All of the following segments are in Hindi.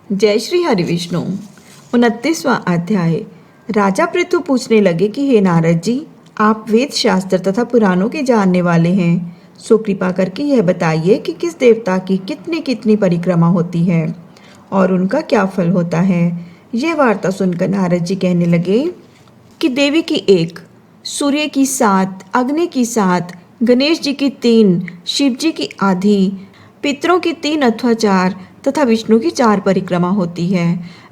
जय श्री हरि विष्णु। 29वां अध्याय। राजा पृथु पूछने लगे कि हे नारद जी, आप वेद शास्त्र तथा पुराणों के जानने वाले हैं, सो कृपा करके यह बताइए कि किस देवता की कितनी कितनी परिक्रमा होती है और उनका क्या फल होता है। यह वार्ता सुनकर नारद जी कहने लगे कि देवी की 1, सूर्य की 7, अग्नि की 7, गणेश जी की 3, शिव जी की आधी, पितरों की 3 अथवा 4 तथा विष्णु की 4 परिक्रमा होती है।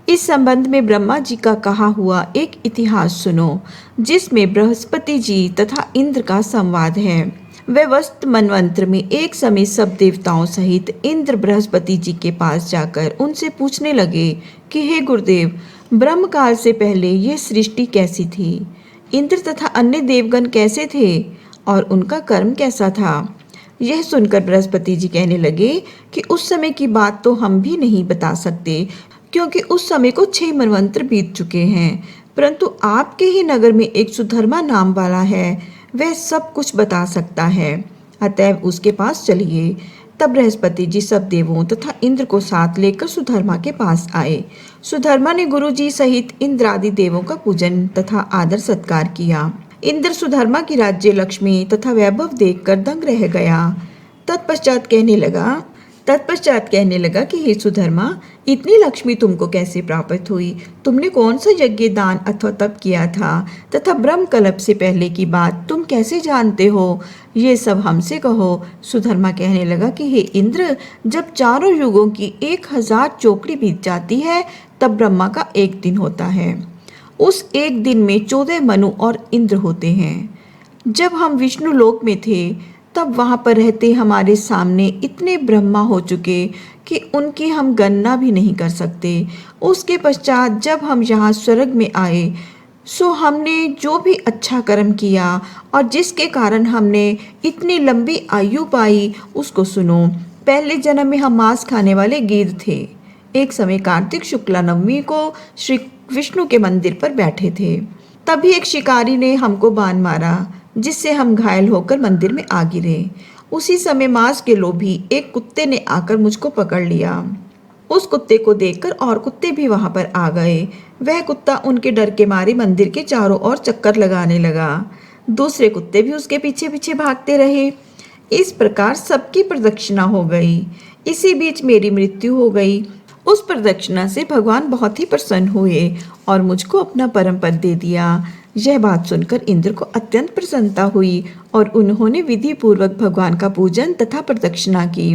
इस संबंध में ब्रह्मा जी का कहा हुआ एक इतिहास सुनो, जिसमें बृहस्पति जी तथा इंद्र का संवाद है। वे वस्त मनवंत्र में एक समय सब देवताओं सहित इंद्र बृहस्पति जी के पास जाकर उनसे पूछने लगे कि हे गुरुदेव, ब्रह्म काल से पहले यह सृष्टि कैसी थी, इंद्र तथा अन्य देवगण कैसे थे और उनका कर्म कैसा था। यह सुनकर बृहस्पति जी कहने लगे कि उस समय की बात तो हम भी नहीं बता सकते, क्योंकि उस समय को 6 मनवंतर बीत चुके हैं, परंतु आपके ही नगर में एक सुधर्मा नाम वाला है, वह सब कुछ बता सकता है, अतएव उसके पास चलिए। तब बृहस्पति जी सब देवों तथा इंद्र को साथ लेकर सुधर्मा के पास आए। सुधर्मा ने गुरु जी सहित इंद्र आदि देवों का पूजन तथा आदर सत्कार किया। इंद्र सुधर्मा की राज्य लक्ष्मी तथा वैभव देखकर दंग रह गया। तत्पश्चात कहने लगा कि हे सुधर्मा, इतनी लक्ष्मी तुमको कैसे प्राप्त हुई, तुमने कौन सा यज्ञ दान अथवा तप किया था तथा ब्रह्म कल्प से पहले की बात तुम कैसे जानते हो, ये सब हमसे कहो। सुधर्मा कहने लगा कि हे इंद्र, जब चारों युगों की 1000 चौकड़ी बीत जाती है तब ब्रह्मा का एक दिन होता है। उस एक दिन में 14 मनु और इंद्र होते हैं। जब हम विष्णु लोक में थे तब वहाँ पर रहते हमारे सामने इतने ब्रह्मा हो चुके कि उनकी हम गणना भी नहीं कर सकते। उसके पश्चात जब हम यहाँ स्वर्ग में आए, सो हमने जो भी अच्छा कर्म किया और जिसके कारण हमने इतनी लंबी आयु पाई, उसको सुनो। पहले जन्म में हम मांस खाने वाले गिद्ध थे। एक समय कार्तिक शुक्ला नवमी को श्री विष्णु के मंदिर पर बैठे थे, तभी एक शिकारी ने हमको बाण मारा, जिससे हम घायल होकर मंदिर में आ गिरे। उसी समय मांस के लोभी एक कुत्ते ने आकर मुझको पकड़ लिया। उस कुत्ते को देखकर और कुत्ते भी वहां पर आ गए। वह कुत्ता उनके डर के मारे मंदिर के चारों ओर चक्कर लगाने लगा। दूसरे कुत्ते भी उसके पीछे पीछे भागते रहे। इस प्रकार सबकी प्रदक्षिणा हो गई। इसी बीच मेरी मृत्यु हो गई। उस प्रदक्षिणा से भगवान बहुत ही प्रसन्न हुए और मुझको अपना परम पद दे दिया। यह बात सुनकर इंद्र को अत्यंत प्रसन्नता हुई और उन्होंने विधि पूर्वक भगवान का पूजन तथा प्रदक्षिणा की।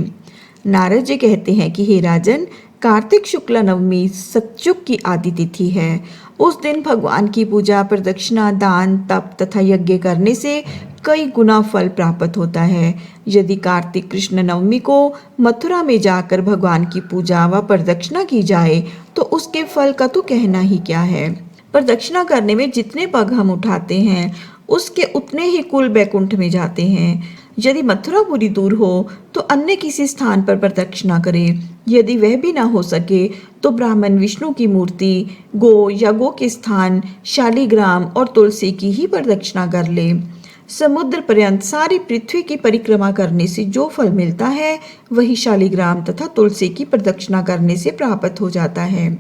नारद जी कहते हैं कि हे राजन, कार्तिक शुक्ला नवमी सतयुग की आदि तिथि है। उस दिन भगवान की पूजा, प्रदक्षिणा, दान, तप तथा यज्ञ करने से कई गुना फल प्राप्त होता है। यदि कार्तिक कृष्ण नवमी को मथुरा में जाकर भगवान की पूजा व प्रदक्षिणा की जाए तो उसके फल का तो कहना ही क्या है। प्रदक्षिणा करने में जितने पग हम उठाते हैं, उसके उतने ही कुल बैकुंठ में जाते हैं। यदि मथुरापुरी दूर हो तो अन्य किसी स्थान पर प्रदक्षिणा करें। यदि वह भी ना हो सके तो ब्राह्मण विष्णु की मूर्ति, गो या गो के स्थान, शालिग्राम और तुलसी की ही प्रदक्षिणा कर ले। समुद्र पर्यंत सारी पृथ्वी की परिक्रमा करने से जो फल मिलता है, वही शालिग्राम तथा तुलसी की प्रदक्षिणा करने से प्राप्त हो जाता है।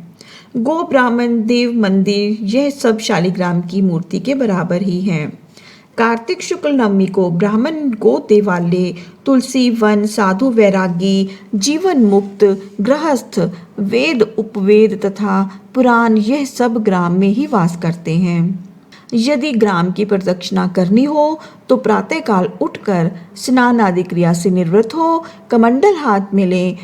गो, ब्राह्मण, देव, मंदिर, यह सब शालिग्राम की मूर्ति के बराबर ही हैं। कार्तिक शुक्ल नवमी को ब्राह्मण, गो देवालय, तुलसी वन, साधु वैरागी, जीवन मुक्त, गृहस्थ, वेद उपवेद तथा पुराण, यह सब ग्राम में ही वास करते हैं। यदि ग्राम की प्रदक्षिणा करनी हो तो प्रातःकाल उठकर स्नान आदि क्रिया से निवृत्त हो, कमंडल हाथ में ले,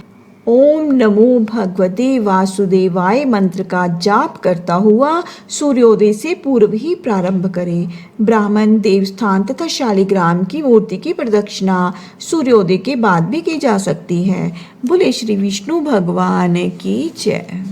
ओम नमो भगवते वासुदेवाय मंत्र का जाप करता हुआ सूर्योदय से पूर्व ही प्रारंभ करें। ब्राह्मण, देवस्थान तथा शालिग्राम की मूर्ति की प्रदक्षिणा सूर्योदय के बाद भी की जा सकती है। बोले श्री विष्णु भगवान की जय।